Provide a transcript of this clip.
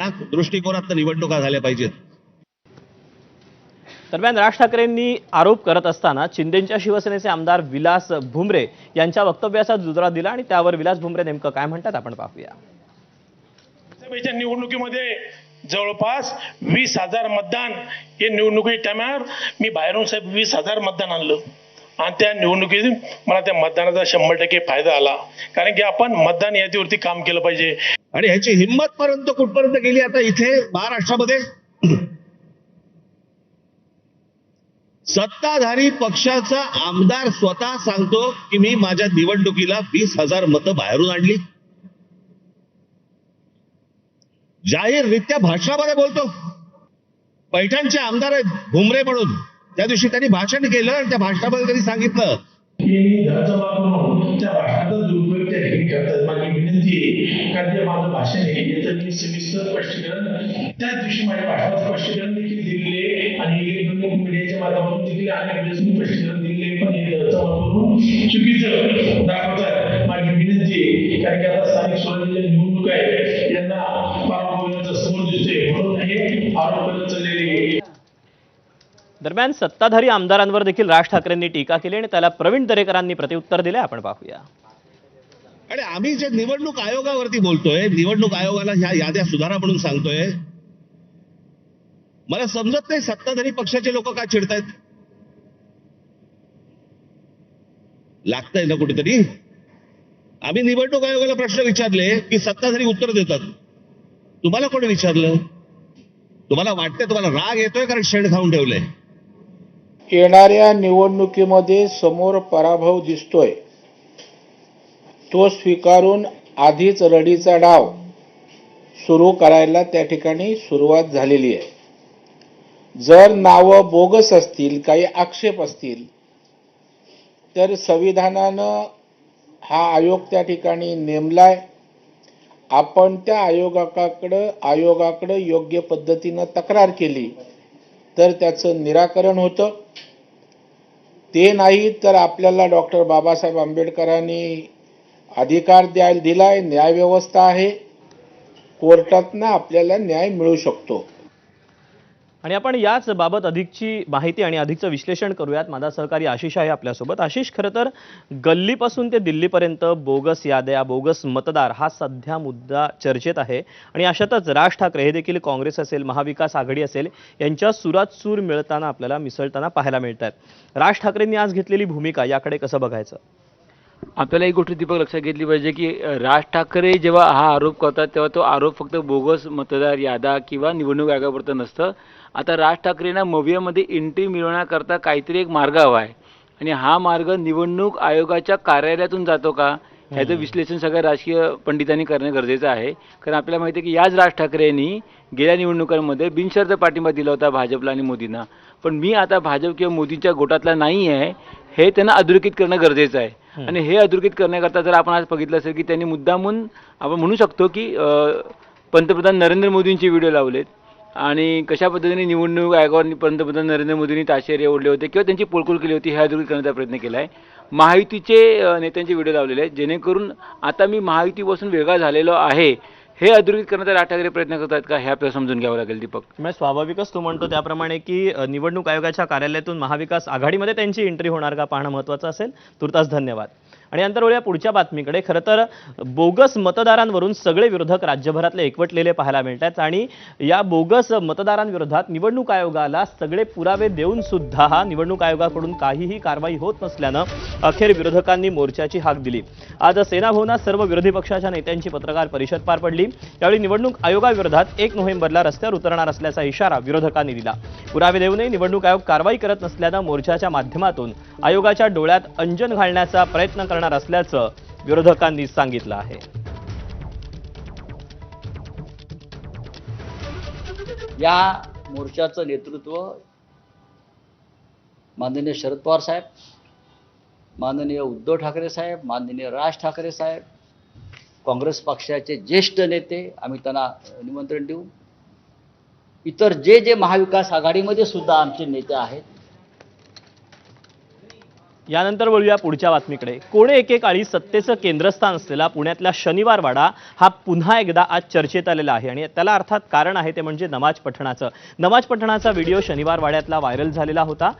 दृष्टिकोनात निवडणुका झाल्या पाहिजेत. दरम्यान राज ठाकरेंनी आरोप करत असताना शिंदेच्या शिवसेनेचे आमदार विलास भुमरे यांच्या वक्तव्याचा दुजोरा दिला आणि त्यावर विलास भुमरे नेमकं काय म्हणतात आपण पाहूया. लोकसभेच्या निवडणुकीमध्ये जवळपास 20,000 मतदान हे निवडणुकी टायमावर मी बाहेरून साहेब 20,000 मतदान आणलं आणि त्या निवडणुकीत मला त्या मतदानाचा 100% फायदा आला. कारण की आपण मतदान यादीवरती काम केलं पाहिजे आणि ह्याची हिंमत पर्यंत कुठपर्यंत गेली आता इथे महाराष्ट्रामध्ये. सत्ताधारी पक्षाचा आमदार स्वतः सांगतो की मी माझ्या निवडणुकीला 20,000 मतं बाहेरून आणली. जाहीररित्या भाषणामध्ये बोलतो. पैठणचे आमदार आहेत भुमरे म्हणून. त्या दिवशी त्यांनी भाषण केलं आणि त्या भाषणामध्ये त्यांनी सांगितलं की त्या भाषणाचा दुरुपयोग त्या ठिकाणी करतात. माझी विनंती आहे कारण ते माझं भाषण आहे याचं मी सविस्तर स्पष्टीकरण त्याच दिवशी माझ्या भाषणात स्पष्टीकरण देखील दिलेले आणि इलेक्ट्रॉनिक मीडियाच्या माध्यमातून देखील अनेक वेळेस मी स्पष्टीकरण दिलेले पण चुकीचं दाखवतात. माझी विनंती आहे कारण की आता स्थानिक स्वराज्याच्या निवडणूक आहे यांना पराभवाचा समोर दिसतोय म्हणून हे आरोप करत चाललेले. दरम्यान सत्ताधारी आमदारांवर देखील राज ठाकरेंनी टीका केली आणि त्याला प्रवीण दरेकरांनी प्रत्युत्तर दिले. आपण पाहूया. आणि आम्ही जे निवडणूक आयोगावरती बोलतोय, निवडणूक आयोगाला ह्या याद्या सुधारा म्हणून सांगतोय. मला समजत नाही सत्ताधारी पक्षाचे लोक का चिडतायत. लागतंय ना कुठेतरी. आम्ही निवडणूक आयोगाला प्रश्न विचारले की सत्ताधारी उत्तर देतात. तुम्हाला कोणी विचारलं? तुम्हाला वाटतंय, तुम्हाला राग येतोय कारण शेण खाऊन ठेवलंय. येणाऱ्या निवडणुकीमध्ये समोर पराभव दिसतोय तो स्वीकारून आधीच रडीचा डाव सुरू करायला त्या ठिकाणी सुरुवात झालेली आहे. जर नावं बोगस असतील, काही आक्षेप असतील तर संविधानानं हा आयोग त्या ठिकाणी नेमलाय. आपण त्या आयोगाकडे योग्य पद्धतीनं तक्रार केली तर त्याचं निराकरण होतं. ते नाही तर आपल्याला डॉक्टर बाबासाहेब आंबेडकरांनी अधिकार दिलाय, न्यायव्यवस्था आहे, कोर्टातनं आपल्याला न्याय मिळू शकतो. आणि आपण याच बाबत अधिकची माहिती आणि अधिकचं विश्लेषण करूयात. माझा सहकारी आशिष आहे आपल्यासोबत. आशिष, खरं तर गल्लीपासून ते दिल्लीपर्यंत बोगस याद्या, बोगस मतदार हा सध्या मुद्दा चर्चेत आहे. आणि अशातच राज ठाकरे हे देखील काँग्रेस असेल, महाविकास आघाडी असेल यांच्या सुरात सूर मिळताना आपल्याला मिसळताना पाहायला मिळत आहेत. राज ठाकरेंनी आज घेतलेली भूमिका याकडे कसं बघायचं? आपल्याला एक गोष्ट दीपक लक्षात घेतली पाहिजे की राज ठाकरे जेव्हा हा आरोप करतात तेव्हा तो आरोप फक्त बोगस मतदार याद्या किंवा निवडणूक आयोगापुरतं नसतं. आता राज ठाकरेंना मवियामध्ये एंट्री मिळवण्याकरता काहीतरी एक मार्ग हवा आहे आणि हा मार्ग निवडणूक आयोगाच्या कार्यालयातून जातो का ह्याचं विश्लेषण सगळ्या राजकीय पंडितांनी करणं गरजेचं आहे. कारण आपल्याला माहिती आहे की याच राज ठाकरेंनी गेल्या निवडणुकांमध्ये बिनशर्त पाठिंबा दिला होता भाजपला आणि मोदींना. पण मी आता भाजप किंवा मोदींच्या गोटातला नाही आहे हे त्यांना अधोरेखित करणं गरजेचं आहे. आणि हे अधोरेखित करण्याकरता जर आपण आज बघितलं असेल की त्यांनी मुद्दामून आपण म्हणू शकतो की पंतप्रधान नरेंद्र मोदींचे व्हिडिओ लावलेत आणि कशा पद्धतीने निवडणूक आयोगावर पंतप्रधान नरेंद्र मोदींनी ताशेरे ओढले होते किंवा त्यांची पोलकुल केली होती हे अधोरेखित करण्याचा प्रयत्न केला आहे. महायुतीचे नेत्यांचे व्हिडिओ लावलेले आहेत जेणेकरून आता मी महायुतीपासून वेगळा झालेलो आहे हे अधोरेखित करण्याचा राज ठाकरे प्रयत्न करतात का हे आपल्याला समजून घ्यावं लागेल. दीपक, म्हणजे स्वाभाविकच तू म्हणतो त्याप्रमाणे की निवडणूक आयोगाच्या कार्यालयातून महाविकास आघाडीमध्ये त्यांची एंट्री होणार का पाहणं महत्त्वाचं असेल. तुर्तास धन्यवाद. आणि नंतर वळूया पुढच्या बातमीकडे. खरं तर बोगस मतदारांवरून सगळे विरोधक राज्यभरातले एकवटलेले पाहायला मिळतात आणि या बोगस मतदारांविरोधात निवडणूक आयोगाला सगळे पुरावे देऊन सुद्धा हा निवडणूक आयोगाकडून काहीही कारवाई होत नसल्यानं अखेर विरोधकांनी मोर्चाची हाक दिली. आज सेना भवनात सर्व विरोधी पक्षाच्या नेत्यांची पत्रकार परिषद पार पडली. त्यावेळी निवडणूक आयोगाविरोधात 1 नोव्हेंबरला रस्त्यावर उतरणार असल्याचा इशारा विरोधकांनी दिला. पुरावे देऊनही निवडणूक आयोग कारवाई करत नसल्यानं मोर्चाच्या माध्यमातून आयोगाच्या डोळ्यात अंजन घालण्याचा प्रयत्न करणार असल्याचं विरोधकांनी सांगितलं आहे. या मोर्चाचं नेतृत्व माननीय शरद पवार साहेब, माननीय उद्धव ठाकरे साहेब, माननीय राज ठाकरे साहेब, काँग्रेस पक्षाचे ज्येष्ठ नेते आम्ही त्यांना निमंत्रण देऊ. इतर जे महाविकास आघाडीमध्ये सुद्धा आमचे नेते आहेत यानंतर बोलूया पुढच्या बातमीकडे. कोणे एकेकाळी सत्तेचं केंद्रस्थान असलेला पुण्यातल्या शनिवार वाडा हा पुन्हा एकदा आज चर्चेत आलेला आहे आणि त्याला अर्थात कारण आहे ते म्हणजे नमाज पठणाचा व्हिडिओ शनिवार वाड्यातला व्हायरल झालेला होता.